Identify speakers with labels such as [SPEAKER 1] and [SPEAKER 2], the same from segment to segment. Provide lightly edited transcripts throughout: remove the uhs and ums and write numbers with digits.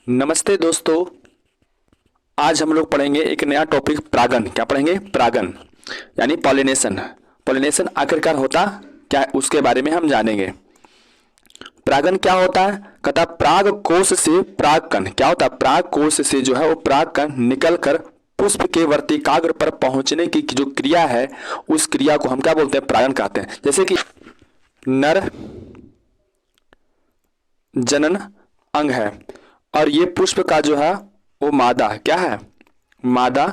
[SPEAKER 1] नमस्ते दोस्तों। आज हम लोग पढ़ेंगे एक नया टॉपिक परागन। क्या पढ़ेंगे? परागन यानी पॉलिनेशन। पॉलिनेशन आखिरकार होता क्या है उसके बारे में हम जानेंगे। परागन क्या होता है? कहता पराग कोश से परागकण क्या होता है? पराग कोश से जो है वो परागकण निकल कर पुष्प के वर्तिकाग्र पर पहुंचने की जो क्रिया है उस क्रिया को हम क्या बोलते हैं? परागन कहते हैं। जैसे कि नर जनन अंग है और ये पुष्प का जो है वो मादा क्या है? मादा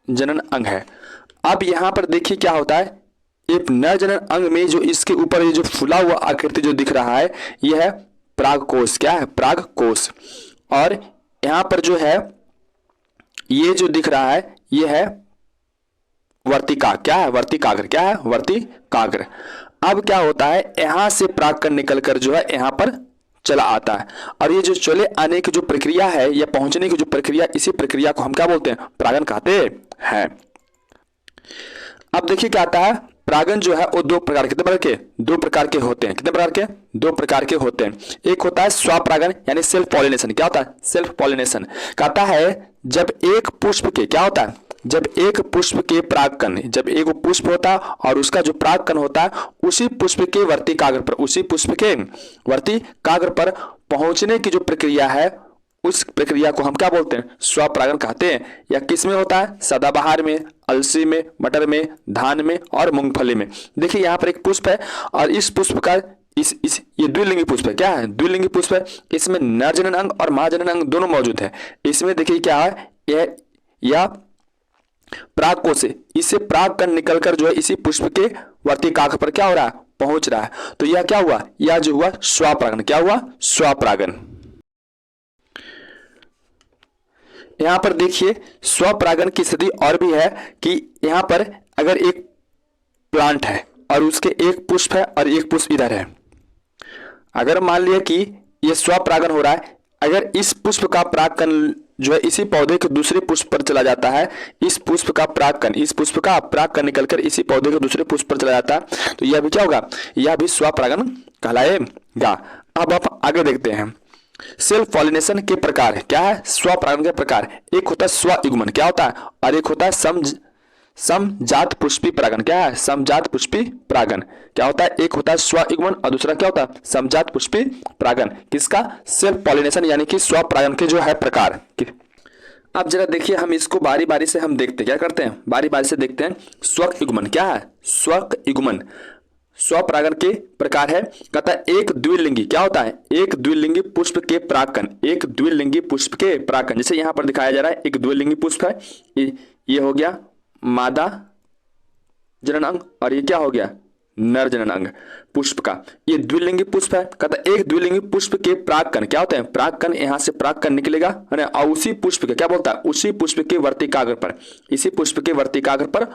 [SPEAKER 1] जनन अंग है। अब यहां पर देखिए क्या होता है, एक नर जनन अंग में जो इसके ऊपर ये जो फुला हुआ आकृति जो दिख रहा है यह है परागकोश। क्या है? परागकोश। और यहां पर जो है ये जो दिख रहा है ये है वर्तिका। क्या है? वर्तिकाग्र। क्या है? वर्तिकाग्र। अब क्या होता है, यहां से परागकण निकलकर जो है यहां पर चला आता है और ये जो चले आने की जो प्रक्रिया है या पहुंचने की जो प्रक्रिया, इसी प्रक्रिया को हम क्या बोलते हैं? परागन कहते हैं। अब देखिए क्या आता है, परागन जो है वो दो प्रकार दो प्रकार के होते हैं। कितने प्रकार के? दो प्रकार के होते हैं। एक होता है स्वपरागन यानी सेल्फ पॉलिनेशन। क्या होता है? सेल्फ पॉलिनेशन कहता है जब एक पुष्प के क्या होता है, जब एक पुष्प के परागकण, जब एक पुष्प होता है और उसका जो परागकण होता है उसी पुष्प के वर्तिकाग्र पर, उसी पुष्प के वर्तिकाग्र पर पहुंचने की जो प्रक्रिया है उस प्रक्रिया को हम क्या बोलते हैं? स्वपरागन कहते हैं। या किस में होता है? सदाबहार में, अलसी में, मटर में, धान में और मूंगफली में। देखिए यहाँ पर एक पुष्प है और इस पुष्प का इस ये द्विलिंगी पुष्प है। क्या है? द्विलिंगी पुष्प है। इसमें नर जनन अंग और मां जनन अंग दोनों मौजूद है। इसमें देखिए क्या है, यह परागकोश से इससे परागकण निकलकर जो है इसी पुष्प के वर्तिकाग्र पर क्या हो रहा है? पहुंच रहा है। तो यह क्या हुआ? यह जो हुआ स्वपरागन। क्या हुआ? स्वपरागन। यहां पर देखिए स्वपरागन की स्थिति और भी है कि यहां पर अगर एक प्लांट है और उसके एक पुष्प है और एक पुष्प इधर है, अगर मान लिया कि यह स्वपरागन हो रहा है, अगर इस पुष्प का परागकण जो है इसी पौधे के दूसरे पुष्प पर चला जाता है, इस पुष्प का परागकण निकलकर इसी पौधे के दूसरे पुष्प पर चला जाता है, तो यह भी क्या होगा? यह भी स्वपरागन कहलाएगा। अब आप आगे देखते हैं सेल्फ पॉलिनेशन के प्रकार। क्या है? स्वपरागन के प्रकार। एक होता है स्वयुग्मन। क्या होता है? और एक होता है समजात पुष्पी परागन। क्या है? समजात पुष्पी परागन। क्या होता है? एक होता है स्वयुग्मन और दूसरा क्या होता है? समजात पुष्पी परागन। किसका? सेल्फ पॉलिनेशन यानी कि स्वपरागन के जो है प्रकार। अब जरा देखिए हम इसको बारी बारी से हम देखते हैं। क्या करते हैं? बारी बारी से देखते हैं। स्वयुग्मन क्या है? स्वयुग्मन स्वपरागन के प्रकार है। कहता है एक द्विलिंगी। क्या होता है? एक द्विलिंगी पुष्प के परागकण। एक द्विलिंगी पुष्प के परागकण, जैसे यहां पर दिखाया जा रहा है एक द्विलिंगी पुष्प है, ये हो गया मादा जनन अंग और ये क्या हो गया? नर जनन अंग पुष्प का। ये द्विलिंगी पुष्प है। कहता है एक द्विलिंगी पुष्प के परागकण क्या होते हैं? परागकण, यहां से परागकण निकलेगा है ना, और उसी पुष्प के क्या बोलता है? उसी पुष्प के वर्तिकाग्र पर, इसी पुष्प के वर्तिकाग्र पर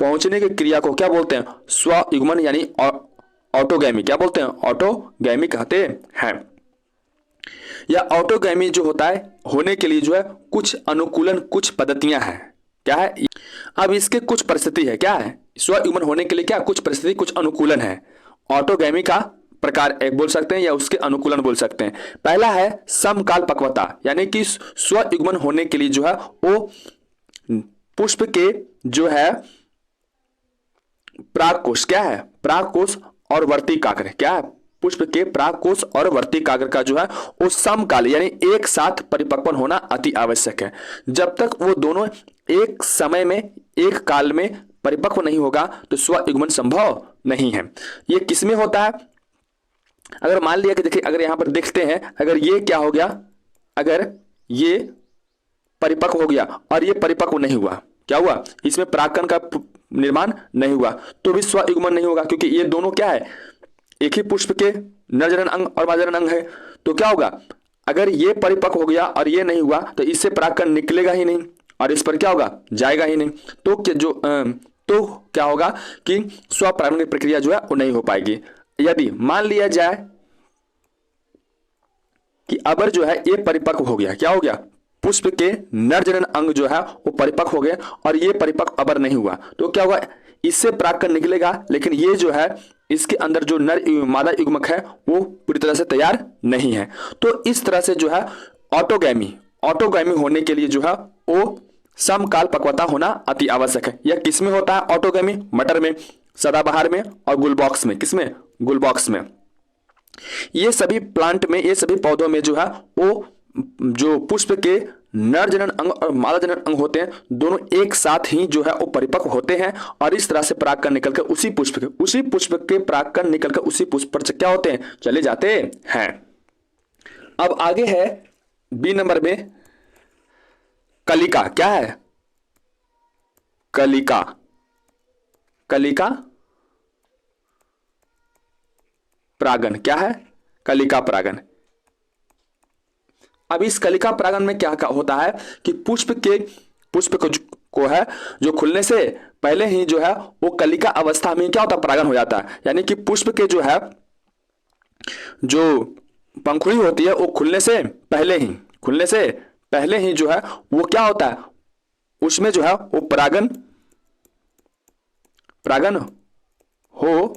[SPEAKER 1] पहुंचने की क्रिया को क्या बोलते हैं? स्वयुग्मन यानी ऑटोगैमी। क्या बोलते हैं? ऑटोगैमी कहते हैं। या ऑटोगैमी जो होता है होने के लिए जो है कुछ अनुकूलन, कुछ पद्धतियां हैं। क्या है? अब इसके कुछ परिस्थिति है। क्या है? स्वयुग्मन होने के लिए क्या कुछ परिस्थिति, कुछ अनुकूलन है। ऑटोगैमी का प्रकार एक बोल सकते हैं या उसके अनुकूलन बोल सकते हैं। पहला है समकाल पक्वता, यानी कि स्वयुग्मन होने के लिए जो है वो पुष्प के जो है परागकोश। क्या है? परागकोश और वर्तिकाग्र। क्या है? पुष्प के परागकोश और वर्तिकाग्र का जो है वो समकाल यानी एक साथ परिपक्वन होना अति आवश्यक है। जब तक वो दोनों एक समय में, एक काल में परिपक्व नहीं होगा तो स्वयुग्मन संभव नहीं है। ये किसमें होता है? अगर मान लिया कि देखिए, अगर यहां पर देखते हैं, अगर ये क्या हो गया, अगर ये परिपक्व हो गया और ये परिपक्व नहीं हुआ, क्या हुआ? इसमें परागकण का निर्माण नहीं हुआ तो भी स्वयुग्मन नहीं होगा, क्योंकि ये दोनों क्या है? एक ही पुष्प के नर जनन अंग और मादा जनन अंग है। तो क्या होगा? अगर ये परिपक्व हो गया और ये नहीं हुआ तो इससे परागकण निकलेगा ही नहीं और इस पर क्या होगा? जाएगा ही नहीं। तो क्या होगा कि स्वपरागन की प्रक्रिया जो है वो नहीं हो पाएगी। यदि मान लिया जाए कि अबर जो है ये परिपक्व हो गया, क्या हो गया? पुष्प के नर जनन अंग जो है वो परिपक्व हो गए और ये परिपक्व अबर नहीं हुआ, तो क्या होगा? इससे परागकण निकलेगा, लेकिन ये जो है इसके अंदर जो नर मादा युग्मक है वो पूरी तरह से तैयार नहीं है। तो इस तरह से जो है ऑटोगैमी होने के लिए जो है वो समकाल पक्वता होना अति आवश्यक है। यह किसमें होता है ऑटोगैमी? मटर में, सदाबहार में और गुलबॉक्स में। किसमें? गुलबॉक्स में। ये सभी प्लांट में, ये सभी पौधों में जो है वो जो पुष्प के नर जनन अंग और मादा जनन अंग होते हैं दोनों एक साथ ही जो है वो परिपक्व होते हैं और इस तरह से परागकण निकलकर उसी पुष्प के परागकण निकलकर उसी पुष्प पर क्या होते हैं? चले जाते हैं। अब आगे है बी नंबर में कलिका। क्या है? कलिका। कलिका परागन। क्या है? कलिका परागन। अब इस कलिका परागन में क्या होता है कि पुष्प को है जो खुलने से पहले ही जो है वो कलिका अवस्था में क्या होता है? परागन हो जाता है। यानी कि पुष्प के जो है जो पंखुड़ी होती है वो खुलने से पहले ही जो है वो क्या होता है? उसमें जो है वो परागन हो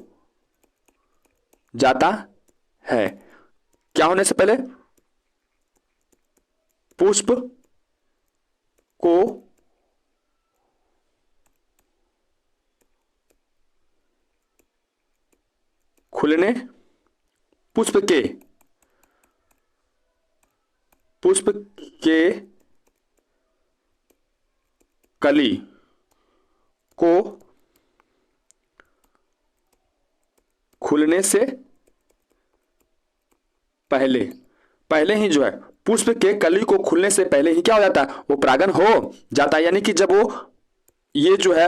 [SPEAKER 1] जाता है। क्या होने से पहले? पुष्प को खुलने, पुष्प के कली को खुलने से पहले ही जो है पुष्प के कली को खुलने से पहले ही क्या हो जाता है? वो परागन हो जाता है। यानी कि जब वो ये जो है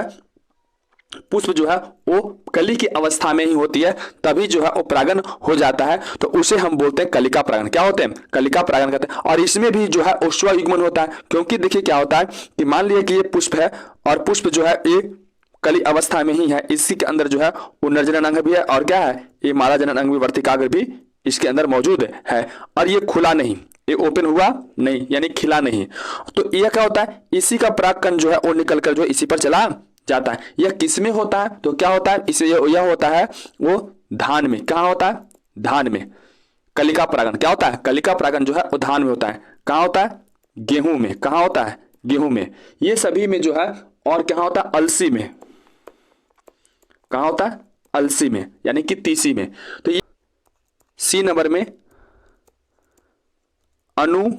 [SPEAKER 1] पुष्प जो है वो कली की अवस्था में ही होती है तभी जो है वो परागन हो जाता है। तो उसे हम बोलते हैं कलिका परागन। क्या होते हैं? कलिका परागन कहते हैं। और इसमें भी जो है वो स्वयुग्मन होता है, क्योंकि देखिए क्या होता है कि मान लिया कि ये पुष्प है और पुष्प जो है ये कली अवस्था में ही है, इसी के अंदर जो है वो नर जनन अंग भी है और क्या है? ये मादा जनन अंग भी, वर्तिकाग्र भी इसके अंदर मौजूद है और ये खुला नहीं, ये ओपन हुआ नहीं, यानी खिला नहीं। तो यह क्या होता है? इसी का परागकण जो है वो निकलकर जो इसी पर चला जाता है। यह किस में होता है? तो क्या होता है? इसे यह होता है वो धान में। कहाँ होता है? धान में। कलिका परागन क्या होता है? कलिका परागन जो है वो धान में होता है। कहाँ होता है? गेहूं में। कहाँ होता है? गेहूं में। ये सभी में जो है, और कहाँ होता है? अलसी में। कहाँ होता है? अलसी में, यानी कि तीसी में। तो ये सी नंबर में अनुमिल्यता,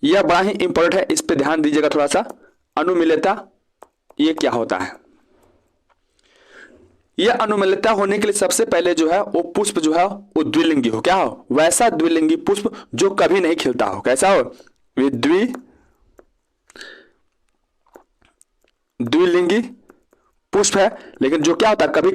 [SPEAKER 1] यह बड़ा ही इंपॉर्टेंट है, इस पे ध्यान दीजिएगा थोड़ा सा। अनुमिल्यता ये क्या होता है? यह अनुमिल्यता होने के लिए सबसे पहले जो है वो पुष्प जो है वो द्विलिंगी हो। क्या हो? वैसा द्विलिंगी पुष्प जो कभी नहीं खिलता हो। कैसा हो? वे द्विलिंगी पुष्प है, लेकिन जो क्या होता है? कभी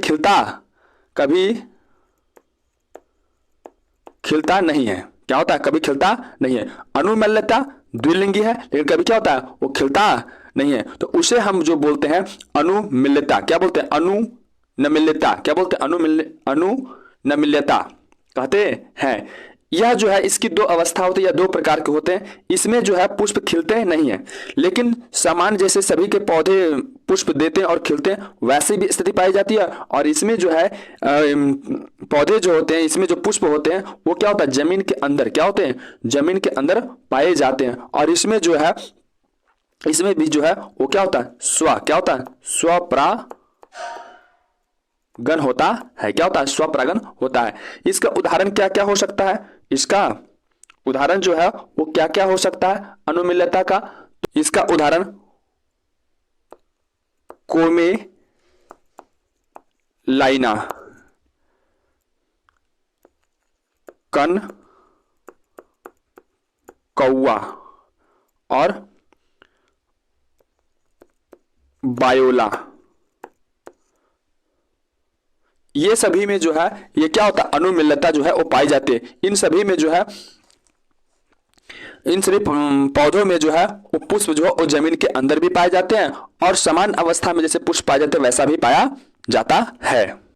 [SPEAKER 1] खिलता नहीं है। क्या होता है? कभी खिलता नहीं है। अनुमिल्यता द्विलिंगी है, लेकिन कभी क्या होता है? वो खिलता नहीं है। तो उसे हम जो बोलते हैं अनुमिल्यता। क्या बोलते हैं? अनुनमिल्यता। क्या बोलते हैं? अनुनमिल्यता कहते हैं। यह जो है इसकी दो अवस्था होती है या दो प्रकार के होते हैं। इसमें जो है पुष्प खिलते नहीं है, लेकिन समान जैसे सभी के पौधे पुष्प देते हैं और खिलते हैं वैसे भी स्थिति पाई जाती है। और इसमें जो है पौधे जो होते हैं, इसमें जो पुष्प होते हैं वो क्या होता है? जमीन के अंदर। क्या होते हैं? जमीन के अंदर पाए जाते हैं। और इसमें जो है, इसमें भी जो है वो क्या होता है? क्या होता है? स्वपरागन होता है। क्या होता है? स्वपरागन होता है। इसका उदाहरण क्या क्या हो सकता है? इसका उदाहरण जो है वो क्या क्या हो सकता है अनुमिल्यता का? इसका उदाहरण कोमेलाइना, कन कौआ और बायोला, ये सभी में जो है ये क्या होता है? अनुमिल्यता जो है वो पाई जाती है। इन सभी में जो है, इन सभी पौधों में जो है वो पुष्प जो है वो जमीन के अंदर भी पाए जाते हैं और समान अवस्था में जैसे पुष्प पाए जाते हैं वैसा भी पाया जाता है।